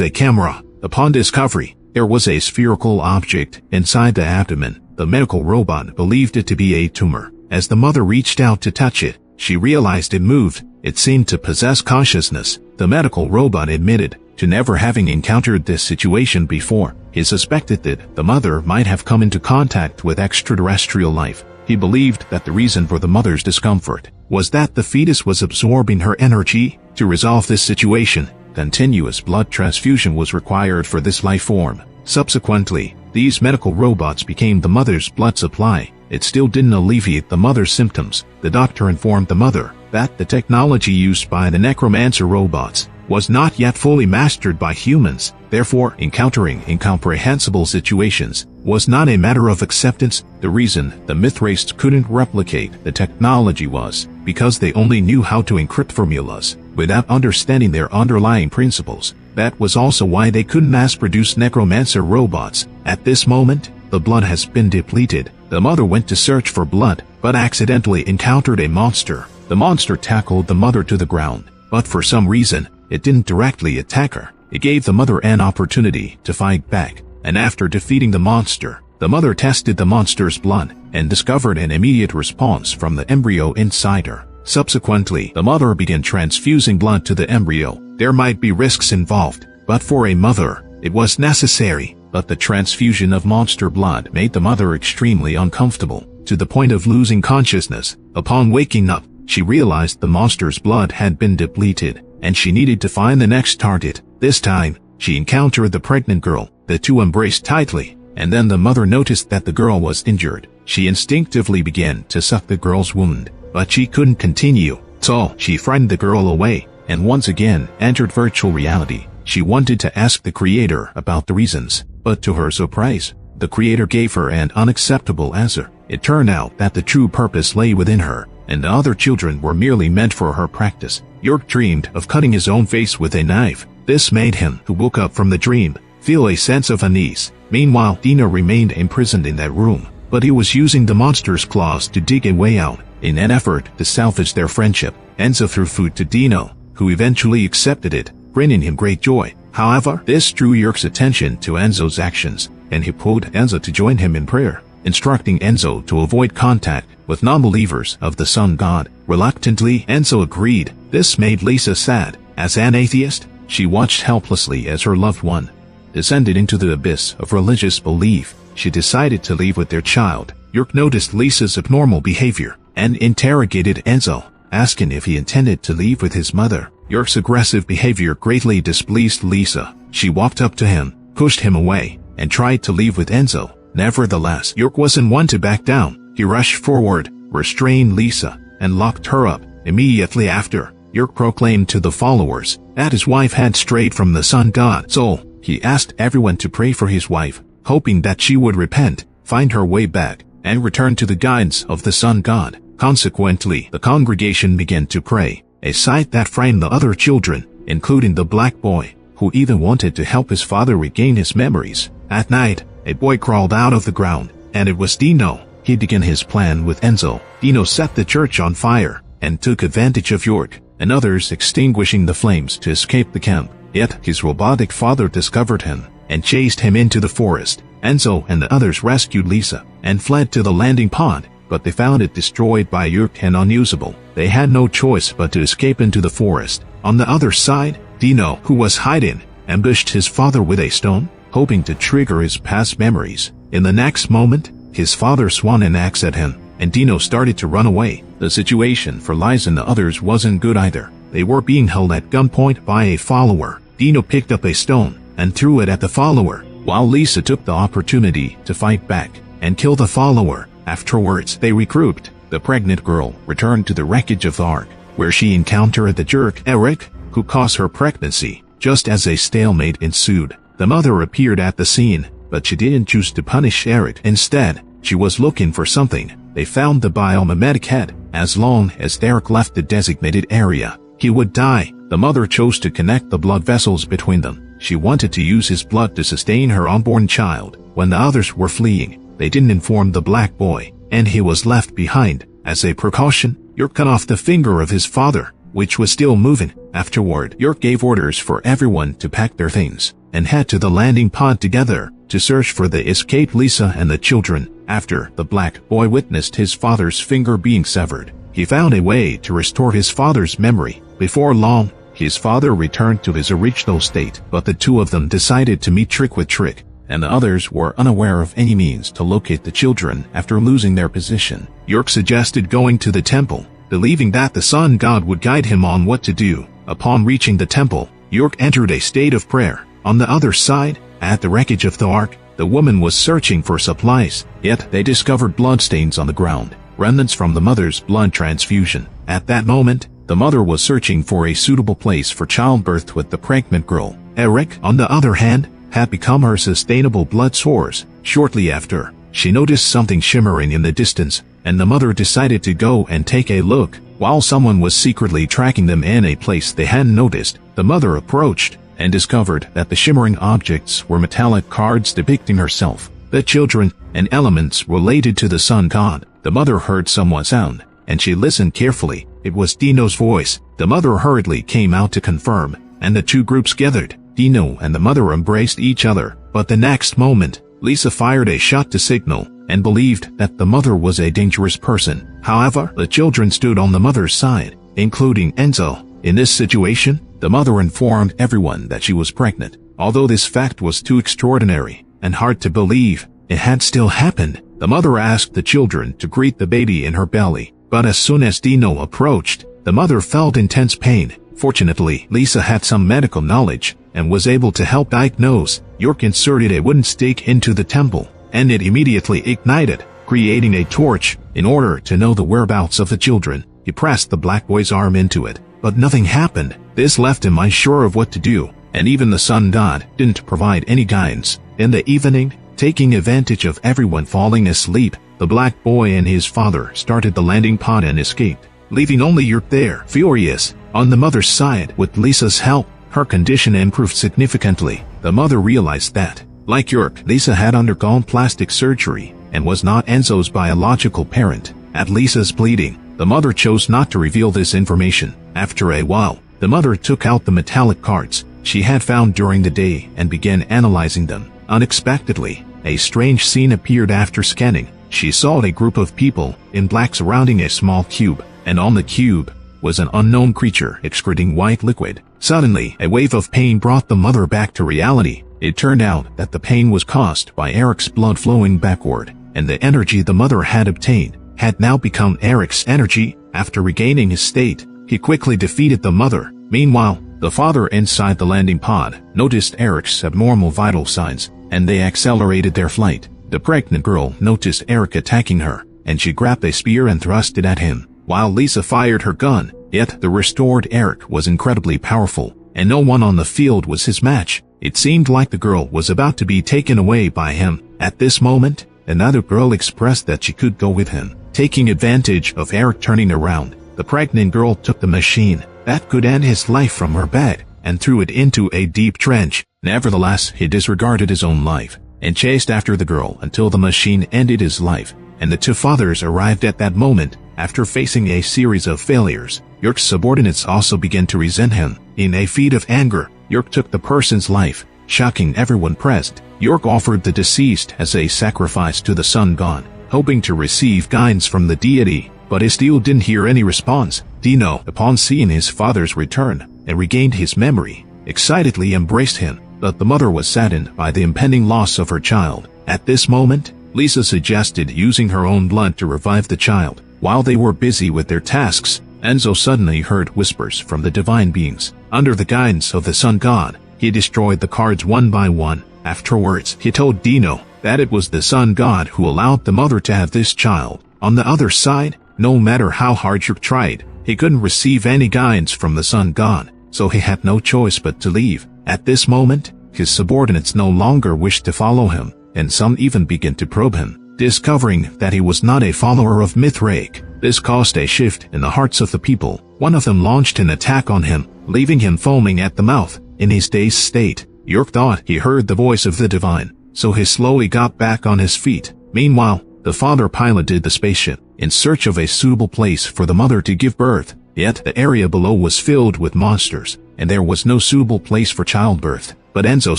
a camera. Upon discovery, there was a spherical object inside the abdomen. The medical robot believed it to be a tumor. As the mother reached out to touch it, she realized it moved. It seemed to possess consciousness. The medical robot admitted to never having encountered this situation before. He suspected that the mother might have come into contact with extraterrestrial life. He believed that the reason for the mother's discomfort was that the fetus was absorbing her energy. To resolve this situation, continuous blood transfusion was required for this life form. Subsequently, these medical robots became the mother's blood supply. It still didn't alleviate the mother's symptoms. The doctor informed the mother that the technology used by the necromancer robots was not yet fully mastered by humans. Therefore, encountering incomprehensible situations was not a matter of acceptance. The reason the Mithraics couldn't replicate the technology was because they only knew how to encrypt formulas without understanding their underlying principles. That was also why they couldn't mass-produce necromancer robots. At this moment, the blood has been depleted. The mother went to search for blood, but accidentally encountered a monster. The monster tackled the mother to the ground, but for some reason, it didn't directly attack her. It gave the mother an opportunity to fight back, and after defeating the monster, the mother tested the monster's blood and discovered an immediate response from the embryo inside her. Subsequently, the mother began transfusing blood to the embryo. There might be risks involved, but for a mother, it was necessary. But the transfusion of monster blood made the mother extremely uncomfortable, to the point of losing consciousness. Upon waking up, she realized the monster's blood had been depleted, and she needed to find the next target. This time, she encountered the pregnant girl. The two embraced tightly, and then the mother noticed that the girl was injured. She instinctively began to suck the girl's wound, but she couldn't continue, so she frightened the girl away, and once again entered virtual reality. She wanted to ask the creator about the reasons, but to her surprise, the creator gave her an unacceptable answer. It turned out that the true purpose lay within her, and the other children were merely meant for her practice. Yerk dreamed of cutting his own face with a knife. This made him, who woke up from the dream, feel a sense of unease. Meanwhile, Dino remained imprisoned in that room, but he was using the monster's claws to dig a way out. In an effort to salvage their friendship, Enzo threw food to Dino, who eventually accepted it, bringing him great joy. However, this drew Yerk's attention to Enzo's actions, and he pulled Enzo to join him in prayer, instructing Enzo to avoid contact with non-believers of the sun god. Reluctantly, Enzo agreed. This made Lisa sad. As an atheist, she watched helplessly as her loved one descended into the abyss of religious belief. She decided to leave with their child. Yerk noticed Lisa's abnormal behavior and interrogated Enzo, asking if he intended to leave with his mother. Yerk's aggressive behavior greatly displeased Lisa. She walked up to him, pushed him away, and tried to leave with Enzo. Nevertheless, Yerk wasn't one to back down. He rushed forward, restrained Lisa, and locked her up. Immediately after, Yerk proclaimed to the followers that his wife had strayed from the sun god. So, he asked everyone to pray for his wife, hoping that she would repent, find her way back, and return to the guidance of the sun god. Consequently, the congregation began to pray, a sight that frightened the other children, including the black boy, who even wanted to help his father regain his memories. At night, a boy crawled out of the ground, and it was Dino. He began his plan with Enzo. Dino set the church on fire, and took advantage of Yerk and others extinguishing the flames to escape the camp. Yet, his robotic father discovered him, and chased him into the forest. Enzo and the others rescued Lisa, and fled to the landing pond, but they found it destroyed by Yerk and unusable. They had no choice but to escape into the forest. On the other side, Dino, who was hiding, ambushed his father with a stone, hoping to trigger his past memories. In the next moment, his father swung an axe at him, and Dino started to run away. The situation for Liza and the others wasn't good either. They were being held at gunpoint by a follower. Dino picked up a stone and threw it at the follower, while Lisa took the opportunity to fight back and kill the follower. Afterwards, they regrouped. The pregnant girl returned to the wreckage of the Ark, where she encountered the jerk Eric, who caused her pregnancy. Just as a stalemate ensued, the mother appeared at the scene, but she didn't choose to punish Eric. Instead, she was looking for something. They found the biomimetic head. As long as Derek left the designated area, he would die. The mother chose to connect the blood vessels between them. She wanted to use his blood to sustain her unborn child. When the others were fleeing, they didn't inform the black boy, and he was left behind. As a precaution, York cut off the finger of his father, which was still moving. Afterward, York gave orders for everyone to pack their things and head to the landing pod together to search for the escaped Lisa and the children. After the black boy witnessed his father's finger being severed, he found a way to restore his father's memory. Before long, his father returned to his original state, but the two of them decided to meet trick with trick, and the others were unaware of any means to locate the children after losing their position. York suggested going to the temple, believing that the sun god would guide him on what to do. Upon reaching the temple, York entered a state of prayer. On the other side, at the wreckage of the ark, the woman was searching for supplies, yet they discovered bloodstains on the ground, remnants from the mother's blood transfusion. At that moment, the mother was searching for a suitable place for childbirth with the pregnant girl. Eric, on the other hand, had become her sustainable blood source. Shortly after, she noticed something shimmering in the distance, and the mother decided to go and take a look. While someone was secretly tracking them in a place they hadn't noticed, the mother approached and discovered that the shimmering objects were metallic cards depicting herself, the children, and elements related to the sun god. The mother heard someone sound, and she listened carefully. It was Dino's voice. The mother hurriedly came out to confirm, and the two groups gathered. Dino and the mother embraced each other, but the next moment, Lisa fired a shot to signal, and believed that the mother was a dangerous person. However, the children stood on the mother's side, including Enzo. In this situation, the mother informed everyone that she was pregnant. Although this fact was too extraordinary and hard to believe, it had still happened. The mother asked the children to greet the baby in her belly, but as soon as Dino approached, the mother felt intense pain. Fortunately, Lisa had some medical knowledge and was able to help diagnose. York inserted a wooden stake into the temple, and it immediately ignited, creating a torch. In order to know the whereabouts of the children, he pressed the black boy's arm into it, but nothing happened. This left him unsure of what to do, and even the sun god didn't provide any guidance. In the evening, taking advantage of everyone falling asleep, the black boy and his father started the landing pod and escaped, leaving only York there. Furious, on the mother's side, with Lisa's help, her condition improved significantly. The mother realized that, like York, Lisa had undergone plastic surgery and was not Enzo's biological parent. At Lisa's pleading, the mother chose not to reveal this information. After a while, the mother took out the metallic cards she had found during the day and began analyzing them. Unexpectedly, a strange scene appeared after scanning. She saw a group of people in black surrounding a small cube, and on the cube was an unknown creature excreting white liquid. Suddenly, a wave of pain brought the mother back to reality. It turned out that the pain was caused by Eric's blood flowing backward, and the energy the mother had obtained had now become Eric's energy. After regaining his state, he quickly defeated the mother. Meanwhile, the father inside the landing pod noticed Eric's abnormal vital signs, and they accelerated their flight. The pregnant girl noticed Eric attacking her, and she grabbed a spear and thrust it at him, while Lisa fired her gun. Yet the restored Eric was incredibly powerful, and no one on the field was his match. It seemed like the girl was about to be taken away by him. At this moment, another girl expressed that she could go with him. Taking advantage of Eric turning around, the pregnant girl took the machine that could end his life from her bed and threw it into a deep trench. Nevertheless, he disregarded his own life and chased after the girl until the machine ended his life, and the two fathers arrived at that moment. After facing a series of failures, York's subordinates also began to resent him. In a feat of anger, York took the person's life, shocking everyone present. York offered the deceased as a sacrifice to the sun god, hoping to receive guidance from the deity, but he still didn't hear any response. Dino, upon seeing his father's return and regained his memory, excitedly embraced him, but the mother was saddened by the impending loss of her child. At this moment, Lisa suggested using her own blood to revive the child. While they were busy with their tasks, Enzo suddenly heard whispers from the divine beings. Under the guidance of the sun god, he destroyed the cards one by one. Afterwards, he told Dino that it was the sun god who allowed the mother to have this child. On the other side, no matter how hard York tried, He couldn't receive any guidance from the sun god, so he had no choice but to leave. At this moment, his subordinates no longer wished to follow him, and some even began to probe him, discovering that he was not a follower of Mithraic. This caused a shift in the hearts of the people. One of them launched an attack on him, leaving him foaming at the mouth. In his dazed state, York thought he heard the voice of the divine, so he slowly got back on his feet. Meanwhile, the father piloted the spaceship in search of a suitable place for the mother to give birth. Yet the area below was filled with monsters, and there was no suitable place for childbirth. But Enzo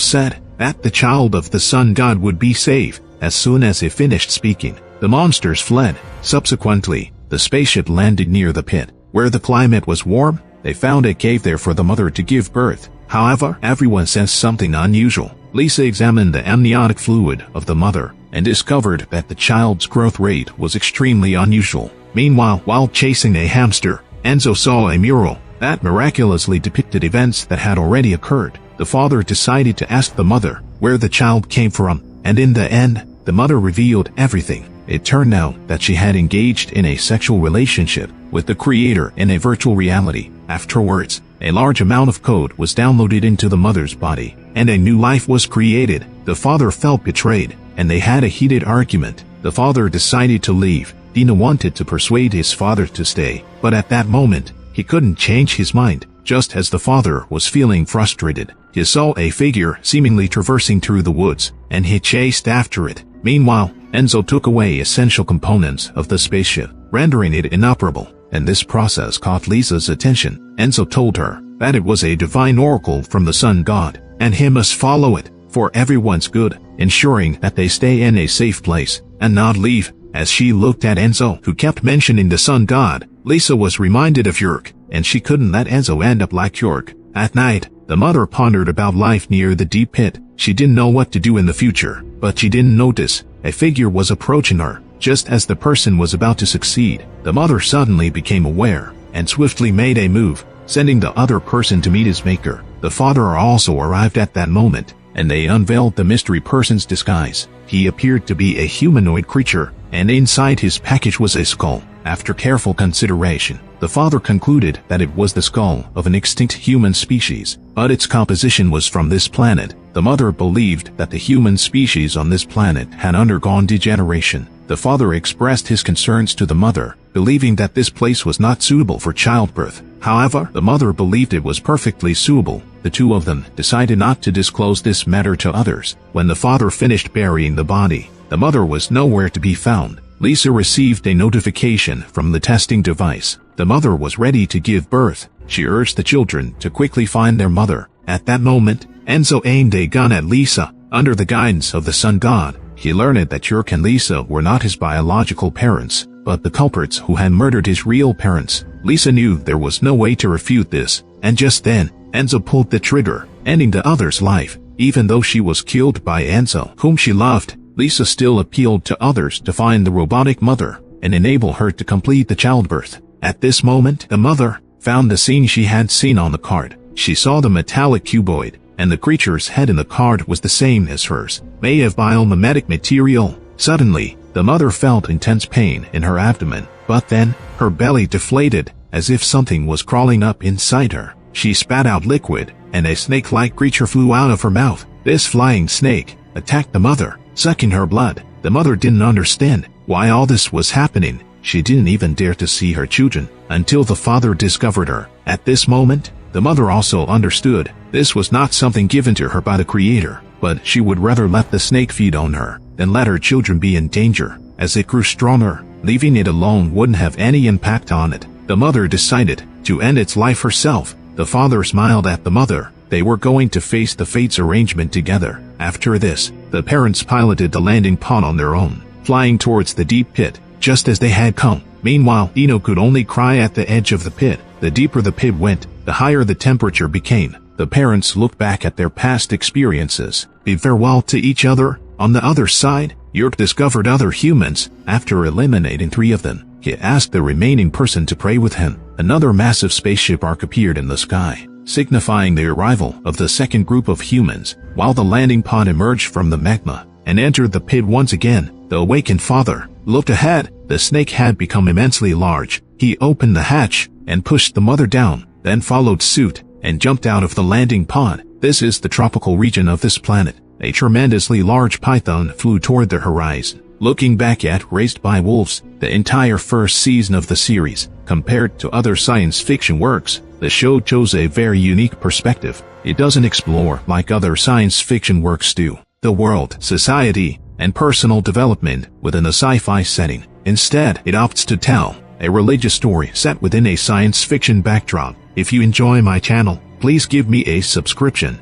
said that the child of the sun god would be safe. As soon as he finished speaking, the monsters fled. Subsequently, the spaceship landed near the pit, where the climate was warm. They found a cave there for the mother to give birth. However, everyone sensed something unusual. Lisa examined the amniotic fluid of the mother and discovered that the child's growth rate was extremely unusual. Meanwhile, while chasing a hamster, Enzo saw a mural that miraculously depicted events that had already occurred. The father decided to ask the mother where the child came from, and in the end, the mother revealed everything. It turned out that she had engaged in a sexual relationship with the creator in a virtual reality. Afterwards, a large amount of code was downloaded into the mother's body, and a new life was created. The father felt betrayed, and they had a heated argument. The father decided to leave. Dino wanted to persuade his father to stay, but at that moment, he couldn't change his mind. Just as the father was feeling frustrated, he saw a figure seemingly traversing through the woods, and he chased after it. Meanwhile, Enzo took away essential components of the spaceship, rendering it inoperable, and this process caught Lisa's attention. Enzo told her that it was a divine oracle from the sun god, and he must follow it for everyone's good, ensuring that they stay in a safe place and not leave. As she looked at Enzo, who kept mentioning the sun god, Lisa was reminded of York, and she couldn't let Enzo end up like York. At night, the mother pondered about life near the deep pit. She didn't know what to do in the future, but she didn't notice a figure was approaching her. Just as the person was about to succeed, the mother suddenly became aware and swiftly made a move, sending the other person to meet his maker. The father also arrived at that moment, and they unveiled the mystery person's disguise. He appeared to be a humanoid creature, and inside his package was a skull. After careful consideration, the father concluded that it was the skull of an extinct human species, but its composition was from this planet. The mother believed that the human species on this planet had undergone degeneration. The father expressed his concerns to the mother, believing that this place was not suitable for childbirth. However, the mother believed it was perfectly suitable. The two of them decided not to disclose this matter to others. When the father finished burying the body, the mother was nowhere to be found. Lisa received a notification from the testing device. The mother was ready to give birth. She urged the children to quickly find their mother. At that moment, Enzo aimed a gun at Lisa. Under the guidance of the sun god, he learned that York and Lisa were not his biological parents, but the culprits who had murdered his real parents. Lisa knew there was no way to refute this, and just then, Enzo pulled the trigger, ending the other's life. Even though she was killed by Enzo, whom she loved, Lisa still appealed to others to find the robotic mother and enable her to complete the childbirth. At this moment, the mother found the scene she had seen on the card. She saw the metallic cuboid, and the creature's head in the card was the same as hers, made of biomimetic material. Suddenly, the mother felt intense pain in her abdomen, but then, her belly deflated, as if something was crawling up inside her. She spat out liquid, and a snake-like creature flew out of her mouth. This flying snake attacked the mother, sucking her blood. The mother didn't understand why all this was happening. She didn't even dare to see her children until the father discovered her. At this moment, the mother also understood this was not something given to her by the creator, but she would rather let the snake feed on her than let her children be in danger. As it grew stronger, leaving it alone wouldn't have any impact on it. The mother decided to end its life herself. The father smiled at the mother. They were going to face the fates arrangement together. After this, the parents piloted the landing pod on their own, flying towards the deep pit, just as they had come. Meanwhile, Dino could only cry at the edge of the pit. The deeper the pit went, the higher the temperature became. The parents looked back at their past experiences, bid farewell to each other. On the other side, York discovered other humans. After eliminating 3 of them, he asked the remaining person to pray with him. Another massive spaceship arc appeared in the sky, signifying the arrival of the second group of humans, while the landing pod emerged from the magma and entered the pit once again. The awakened father looked ahead. The snake had become immensely large. He opened the hatch, and pushed the mother down, then followed suit and jumped out of the landing pod. This is the tropical region of this planet. A tremendously large python flew toward the horizon, looking back at Raised by Wolves. The entire first season of the series, compared to other science fiction works, the show chose a very unique perspective. It doesn't explore, like other science fiction works do, the world, society, and personal development within a sci-fi setting. Instead, it opts to tell a religious story set within a science fiction backdrop. If you enjoy my channel, please give me a subscription.